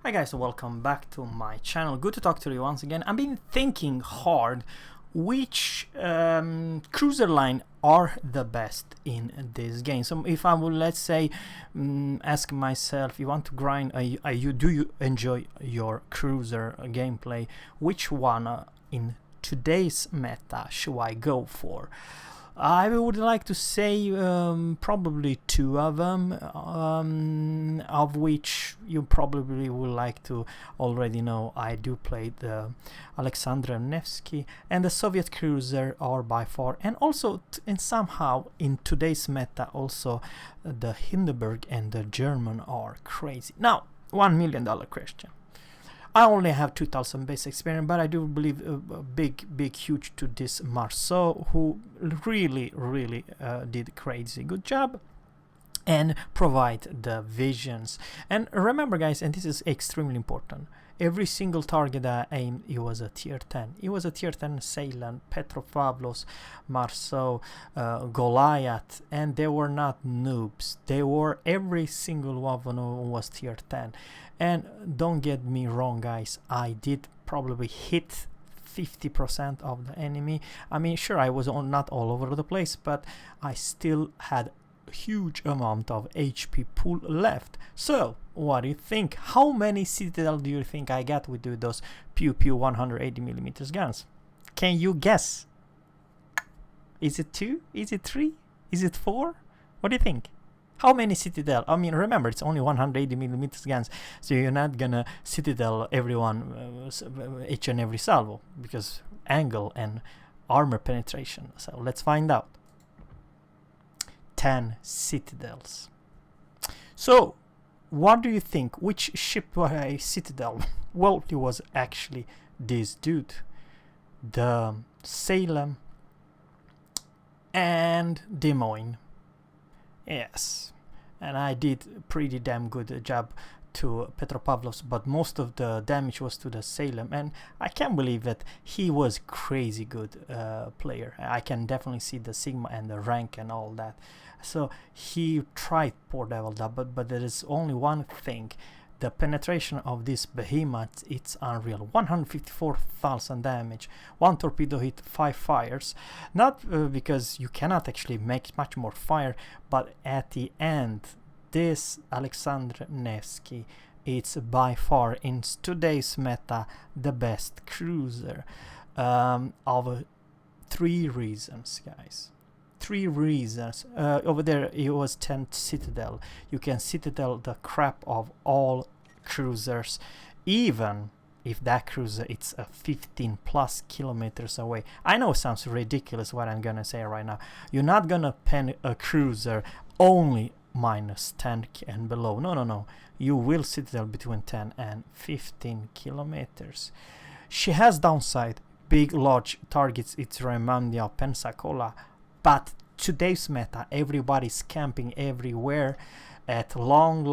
Hi guys, welcome back to my channel. Good to talk to you once again. I've been thinking hard which cruiser line are the best in this game. So if I would, let's say, ask myself, you want to grind, do you enjoy your cruiser gameplay? Which one in today's meta should I go for? I would like to say probably two of them, of which you probably would like to already know. I do play the Alexander Nevsky, and the Soviet cruiser are by far, and also and somehow in today's meta also the Hindenburg and the German are crazy. Now, $1 million question. I only have 2000 base experience, but I do believe huge to this Marceau, who really did crazy good job and provide the visions. And remember guys, and this is extremely important, every single target I aimed, it was a tier 10. It was a tier 10 Ceylan, Petropavlos, Marceau, Goliath, and they were not noobs. They were, every single one of them was tier 10. And don't get me wrong guys, I did probably hit 50% of the enemy. I mean, sure, I was not all over the place, but I still had a huge amount of HP pool left. So what do you think? How many Citadel do you think I got with those pew 180mm guns? Can you guess? Is it 2? Is it 3? Is it 4? What do you think? How many Citadel? I mean, remember, it's only 180mm guns, so you're not gonna Citadel everyone each and every salvo, because angle and armor penetration. So let's find out. 10 Citadels. So what do you think? Which ship was a Citadel? Well, it was actually this dude, the Salem and Des Moines. Yes, and I did pretty damn good job to Petropavlovsk, but most of the damage was to the Salem, and I can't believe that he was crazy good player. I can definitely see the Sigma and the rank and all that. So he tried, poor devil, but there is only one thing. The penetration of this behemoth, it's unreal. 154,000 damage, 1 torpedo hit, 5 fires. Not because you cannot actually make much more fire, but at the end, this Alexander Nevsky, it's by far in today's meta the best cruiser, of 3 reasons, guys. 3 reasons. Over there it was 10 Citadel. You can Citadel the crap of all cruisers, even if that cruiser it's 15 plus kilometers away. I know it sounds ridiculous what I'm gonna say right now. You're not gonna pen a cruiser only minus 10 and below. No. You will Citadel between 10 and 15 kilometers. She has downside, big large targets. It's Remandia, Pensacola. But today's meta, everybody's camping everywhere at long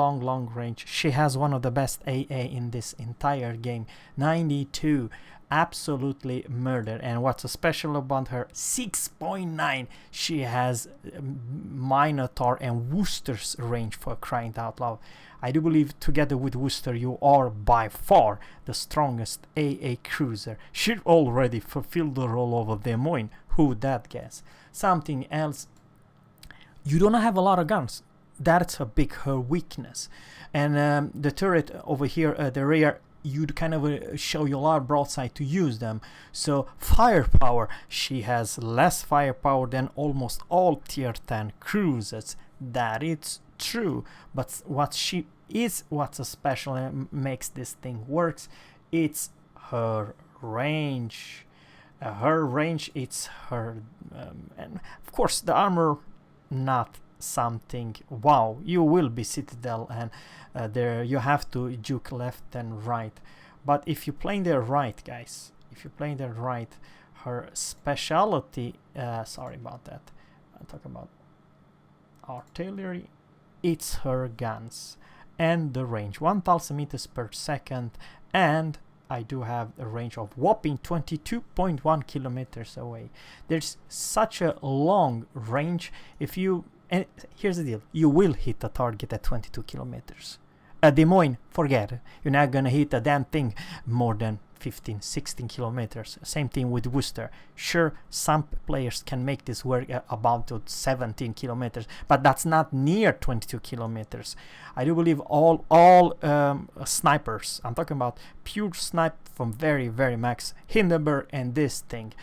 range. She has one of the best AA in this entire game, 92, absolutely murder. And what's special about her, 6.9, she has Minotaur and Worcester's range, for crying out loud. I do believe together with Worcester you are by far the strongest AA cruiser. She already fulfilled the role of Des Moines. Who would that guess? Something else, you don't have a lot of guns. That's a big her weakness. And the turret over here, the rear, you'd kind of show you a lot of broadside to use them. So firepower, she has less firepower than almost all tier 10 cruisers. That it's true, but what's a special and makes this thing works, it's her range. Her range, it's her and of course the armor, not something wow. You will be Citadel, and there you have to juke left and right. But if you playing there right, guys, if you playing there right, her specialty, sorry about that, I'm talking about artillery, it's her guns and the range, 1000 meters per second, and I do have a range of whopping 22.1 kilometers away. There's such a long range. If you, and here's the deal, you will hit a target at 22 kilometers. Des Moines, forget it. You're not gonna hit a damn thing more than 15, 16 kilometers. Same thing with Worcester. Sure, some players can make this work about to 17 kilometers, but that's not near 22 kilometers. I do believe all snipers, I'm talking about pure snipe from very, very max, Hindenburg and this thing.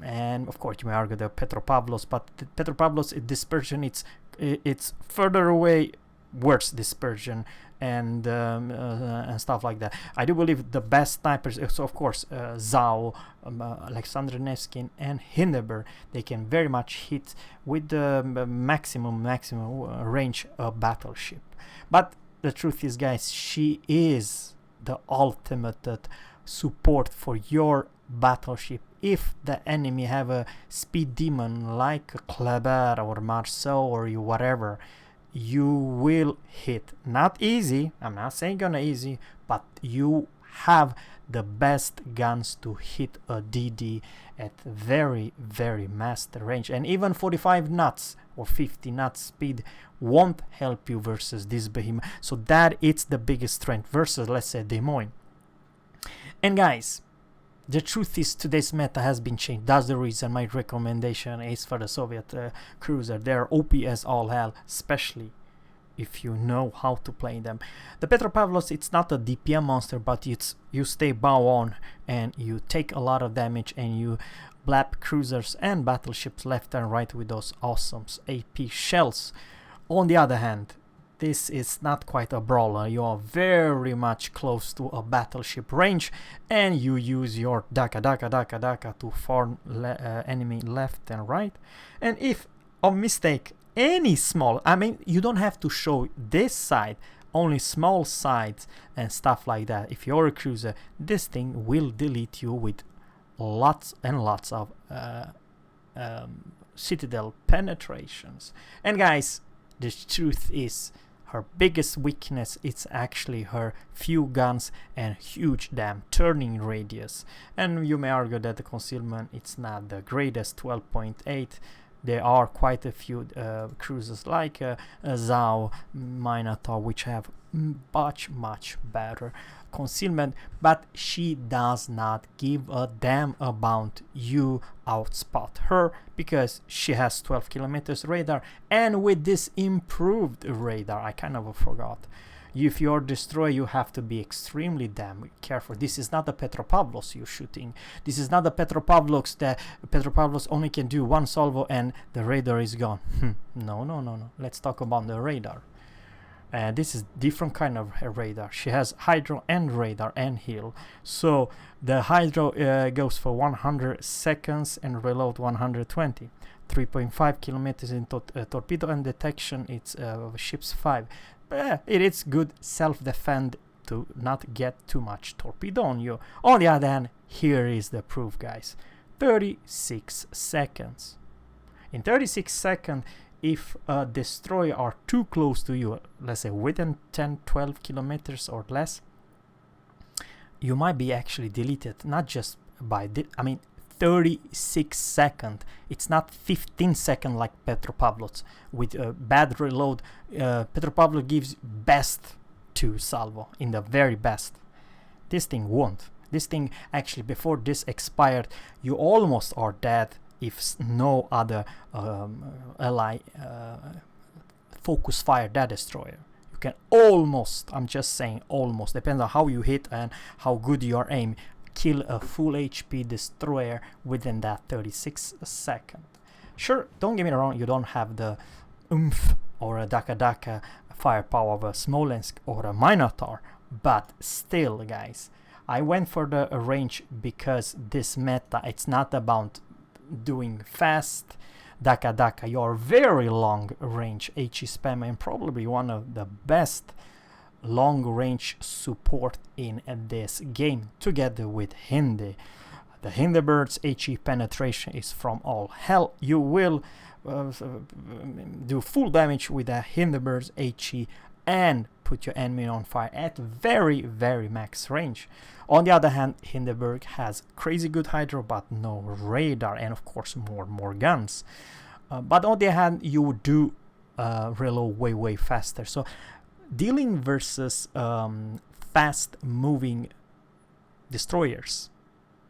And of course you may argue the Petropavlos, but the Petropavlos dispersion, it's further away, worse dispersion, and stuff like that. I do believe the best snipers, so of course Zhao, Alexander Nevsky and Hindenburg, they can very much hit with the maximum range a battleship. But the truth is, guys, she is the ultimate support for your battleship. If the enemy have a speed demon like Kleber or Marceau or whatever, you will hit. Not easy, I'm not saying gonna easy, but you have the best guns to hit a DD at very, very master range. And even 45 knots or 50 knots speed won't help you versus this behemoth. So that it's the biggest strength versus, let's say, Des Moines. And guys, the truth is, today's meta has been changed. That's the reason my recommendation is for the Soviet cruiser. They're OP as all hell, especially if you know how to play them. The Petropavlos, it's not a DPM monster, but you stay bow on and you take a lot of damage, and you blap cruisers and battleships left and right with those awesome AP shells. On the other hand, this is not quite a brawler. You are very much close to a battleship range, and you use your Daka to farm enemy left and right. And if a mistake, any small, I mean, you don't have to show this side, only small sides and stuff like that. If you're a cruiser, this thing will delete you with lots and lots of citadel penetrations. And guys, the truth is, her biggest weakness is actually her few guns and huge damn turning radius. And you may argue that the concealment, it's not the greatest, 12.8. There are quite a few cruisers like Zhao, Minotaur, which have much better concealment, but she does not give a damn about you outspot her, because she has 12 kilometers radar. And with this improved radar, I kind of forgot, if you're destroyer, you have to be extremely damn careful. This is not the Petropavlos you're shooting. This is not the Petropavlos that Petropavlos only can do one salvo and the radar is gone. No. Let's talk about the radar. This is different kind of radar. She has hydro and radar and heal. So the hydro goes for 100 seconds and reload 120. 3.5 kilometers in torpedo, and detection, it's ships 5. It is good self-defend to not get too much torpedo on you. On the other hand, here is the proof, guys. 36 seconds. In 36 seconds, if a destroyer are too close to you, let's say within 10-12 kilometers or less, you might be actually deleted, not just by 36 seconds. It's not 15 seconds like Petropavlos. With a bad reload, Petropavlos gives best 2 salvo, in the very best. This thing won't. This thing, actually, before this expired, you almost are dead if no other ally focus fire that destroyer. You can almost, I'm just saying almost, depends on how you hit and how good your aim, kill a full HP destroyer within that 36 seconds. Sure, don't get me wrong, you don't have the oomph or a Daka firepower of a Smolensk or a Minotaur, but still, guys, I went for the range because this meta, it's not about doing fast Daka. You're very long range HE spam and probably one of the best long range support in this game, together with Hindi. The Hindenburg's HE penetration is from all hell. You will do full damage with a Hindenburg's HE and put your enemy on fire at very max range. On the other hand, Hindenburg has crazy good hydro but no radar, and of course more guns. But on the other hand, you do reload way faster. So dealing versus fast moving destroyers.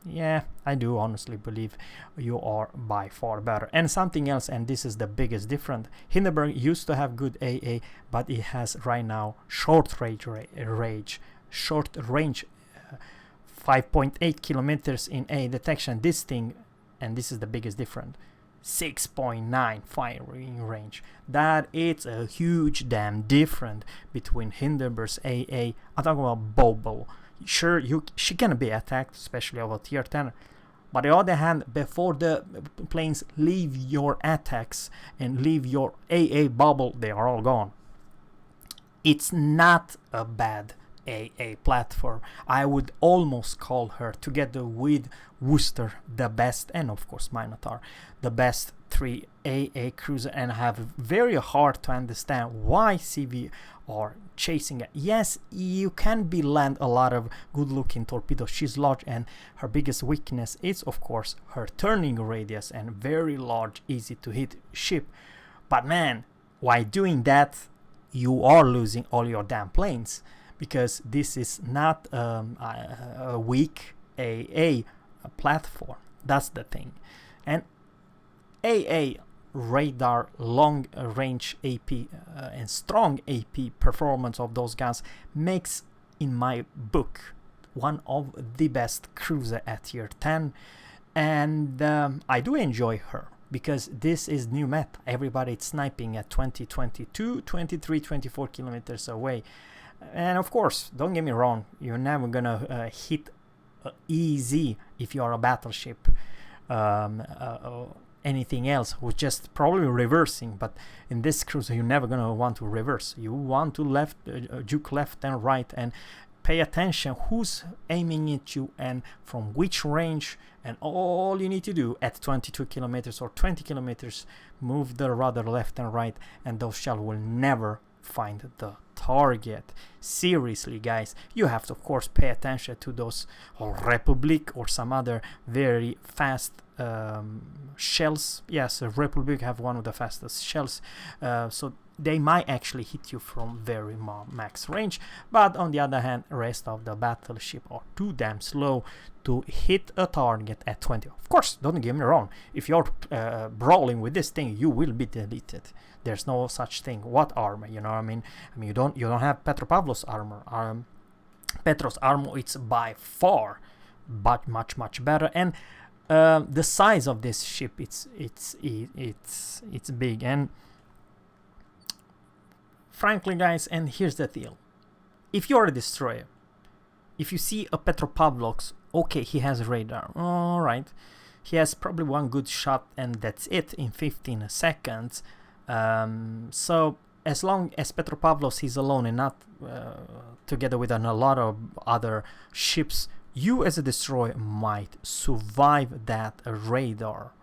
Yeah, I do honestly believe you are by far better. And something else, and this is the biggest difference, Hindenburg used to have good AA, but it has right now short range, 5.8 kilometers in A detection. This thing, and this is the biggest difference, 6.9 firing range. That is a huge damn difference between Hindenburg's AA. I'm talking about Bobo. Sure, she can be attacked, especially over tier 10. But on the other hand, before the planes leave your attacks and leave your AA bubble, they are all gone. It's not a bad AA platform. I would almost call her, together with Worcester, the best, and of course Minotaur, the best 3 AA cruiser, and I have very hard to understand why CV are chasing it. Yes, you can be land a lot of good looking torpedoes. She's large, and her biggest weakness is of course her turning radius and very large, easy to hit ship. But man, while doing that, you are losing all your damn planes, because this is not a weak AA platform. That's the thing. And AA radar, long range AP and strong AP performance of those guns makes, in my book, one of the best cruiser at tier 10. And I do enjoy her, because this is new meta. Everybody is sniping at 20, 22, 23, 24 kilometers away. And of course, don't get me wrong, you're never gonna hit easy if you are a battleship. Anything else was just probably reversing, but in this cruiser you're never gonna want to reverse. You want to juke left and right, and pay attention who's aiming at you and from which range. And all you need to do at 22 kilometers or 20 kilometers, move the rudder left and right, and those shells will never find the target. Seriously, guys, you have to of course pay attention to those Republic or some other very fast shells. Yes, Republic have one of the fastest shells, so they might actually hit you from very max range. But on the other hand, rest of the battleship are too damn slow to hit a target at 20. Of course, don't get me wrong, if you're brawling with this thing, you will be deleted. There's no such thing. What armor, you know what I mean? You don't have Petropavlov's armor. Petros armor, it's by far but much better. And the size of this ship, it's big. And frankly, guys, and here's the deal, if you're a destroyer, if you see a Petropavlov's, okay, he has radar, all right, he has probably one good shot, and that's it in 15 seconds. So as long as Petropavlov's is alone and not together with a lot of other ships, you as a destroyer might survive that radar.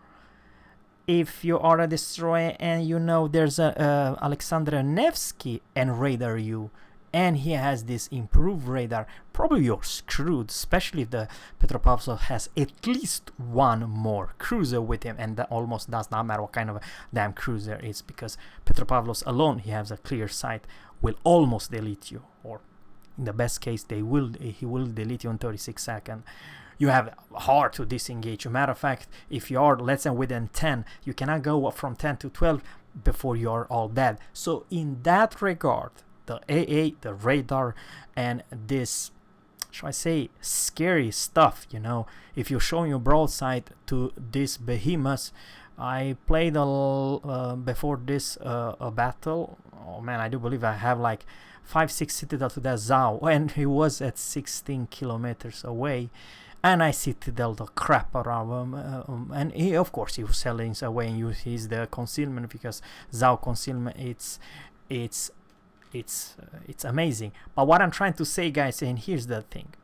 If you are a destroyer and you know there's a Alexander Nevsky and radar you, and he has this improved radar, probably you're screwed, especially if the Petropavlov has at least one more cruiser with him, and that almost does not matter what kind of a damn cruiser it is, because Petropavlov's alone, he has a clear sight, will almost delete you, or in the best case he will delete you in 36 seconds. You have hard to disengage. As a matter of fact, if you are, let's say, within 10, you cannot go from 10 to 12 before you are all dead. So in that regard, the AA, the radar, and this, shall I say, scary stuff, you know, if you're showing your broadside to this behemoth. I played before this a battle. Oh man, I do believe I have like 5-6 citadel to that Zhao, and he was at 16 kilometers away. And I citadel the crap around him, and he, of course, he was selling away and used the concealment, because Zhao concealment, it's amazing. But what I'm trying to say, guys, and here's the thing,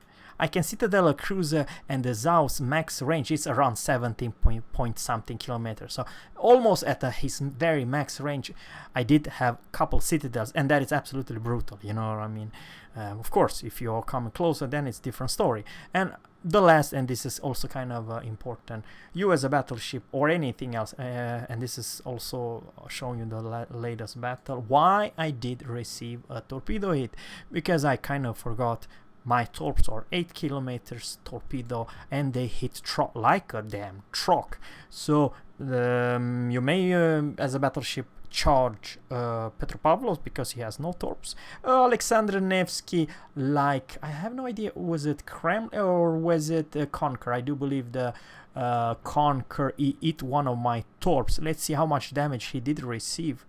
I can Citadel a cruiser and the Zau's max range is around 17 point something kilometers. So almost at his very max range, I did have a couple Citadels, and that is absolutely brutal, you know what I mean? Of course, if you're coming closer, then it's different story. And the last, and this is also kind of important, you as a battleship or anything else, and this is also showing you the latest battle, why I did receive a torpedo hit, because I kind of forgot my torps are 8 kilometers torpedo and they hit like a damn truck. So you may as a battleship charge Petropavlovsk because he has no torps. Alexander Nevsky, like, I have no idea, was it Kremlin or was it Conquer? I do believe the Conquer hit one of my torps. Let's see how much damage he did receive.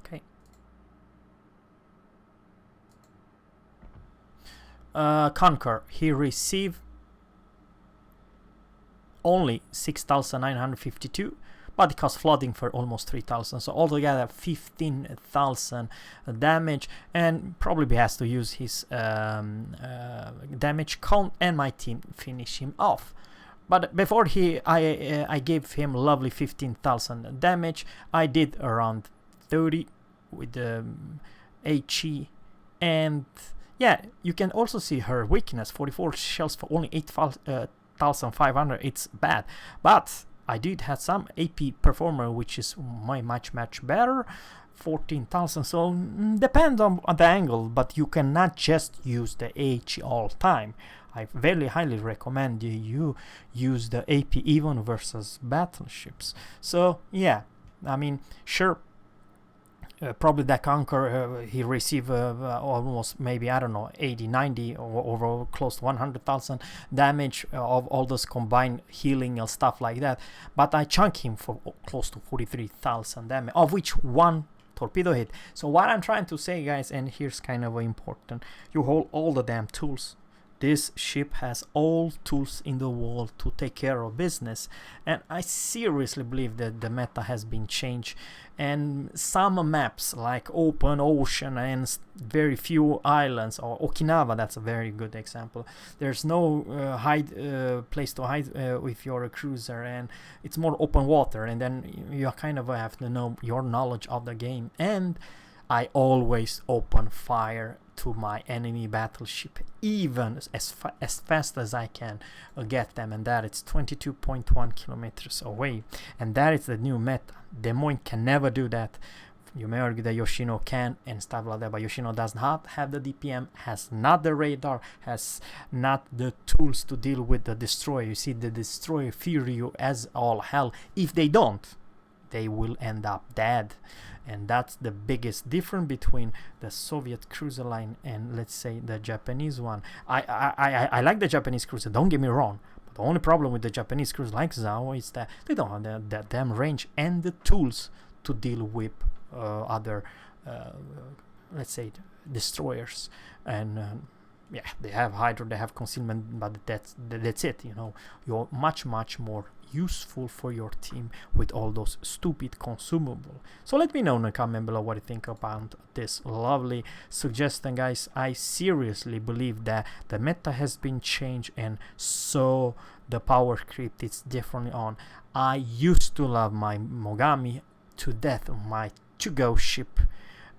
Okay. Conquer, he received only 6,952, but it caused flooding for almost 3,000, so altogether 15,000 damage, and probably has to use his damage count, and my team finish him off. But before I gave him lovely 15,000 damage, I did around 30 with the HE, and yeah, you can also see her weakness, 44 shells for only 8,500, it's bad, but I did have some AP performer which is much better, 14,000, so depends on the angle, but you cannot just use the HE all time. I very highly recommend you use the AP even versus battleships. So yeah, I mean, sure, probably that Conquer, he received almost maybe, I don't know, 80, 90 or close to 100,000 damage of all those combined healing and stuff like that. But I chunk him for close to 43,000 damage, of which one torpedo hit. So what I'm trying to say, guys, and here's kind of important, you hold all the damn tools. This ship has all tools in the world to take care of business, and I seriously believe that the meta has been changed, and some maps like open ocean and very few islands, or Okinawa, that's a very good example, there's no place to hide with your cruiser, and it's more open water, and then you kind of have to know your knowledge of the game. And I always open fire to my enemy battleship, even as fast as I can get them, and that it's 22.1 kilometers away, and that is the new meta. Des Moines can never do that. You may argue that Yoshino can and stuff like that, but Yoshino does not have the DPM, has not the radar, has not the tools to deal with the destroyer. You see, the destroyer fear you as all hell. If they don't, they will end up dead. And that's the biggest difference between the Soviet cruiser line and, let's say, the Japanese one. I like the Japanese cruiser, don't get me wrong, but the only problem with the Japanese cruiser like Zao is that they don't have that damn range and the tools to deal with other let's say destroyers. And yeah, they have hydro, they have concealment, but that's it, you know. You're much more useful for your team with all those stupid consumable. So let me know in the comment below what you think about this lovely suggestion, guys. I seriously believe that the meta has been changed, and so the power creep is differently on. I used to love my Mogami to death, my to-go ship,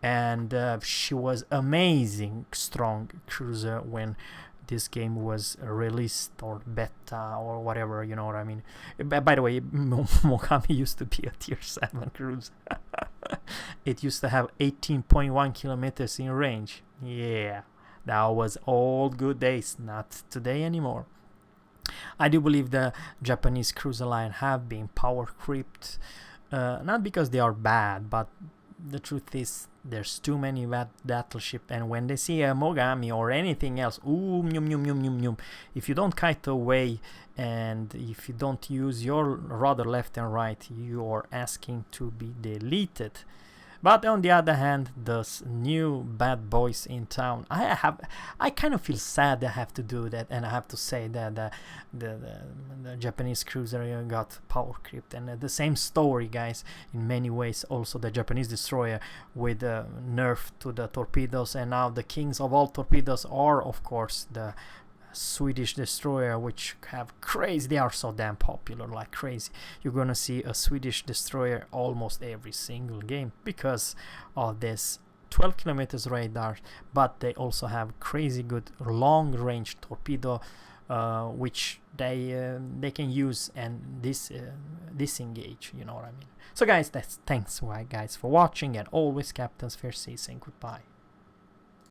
and she was amazing strong cruiser when this game was released, or beta, or whatever, you know what I mean. By the way, Mogami used to be a tier 7 cruiser. It used to have 18.1 kilometers in range. Yeah, that was old good days, not today anymore. I do believe the Japanese cruiser line have been power creeped, not because they are bad, but the truth is there's too many battleship, and when they see a Mogami or anything else, ooh, if you don't kite away and if you don't use your rudder left and right, you are asking to be deleted. But on the other hand, those new bad boys in town, I kind of feel sad I have to do that, and I have to say that the Japanese cruiser got power creeped, and the same story, guys, in many ways. Also the Japanese destroyer with nerf to the torpedoes, and now the kings of all torpedoes are, of course, the Swedish destroyer, which have crazy, they are so damn popular, like crazy. You're gonna see a Swedish destroyer almost every single game because of this 12 kilometers radar, but they also have crazy good long range torpedo, which they can use and disengage, you know what I mean. So guys, that's thanks guys for watching, and always captains fair seas, and goodbye.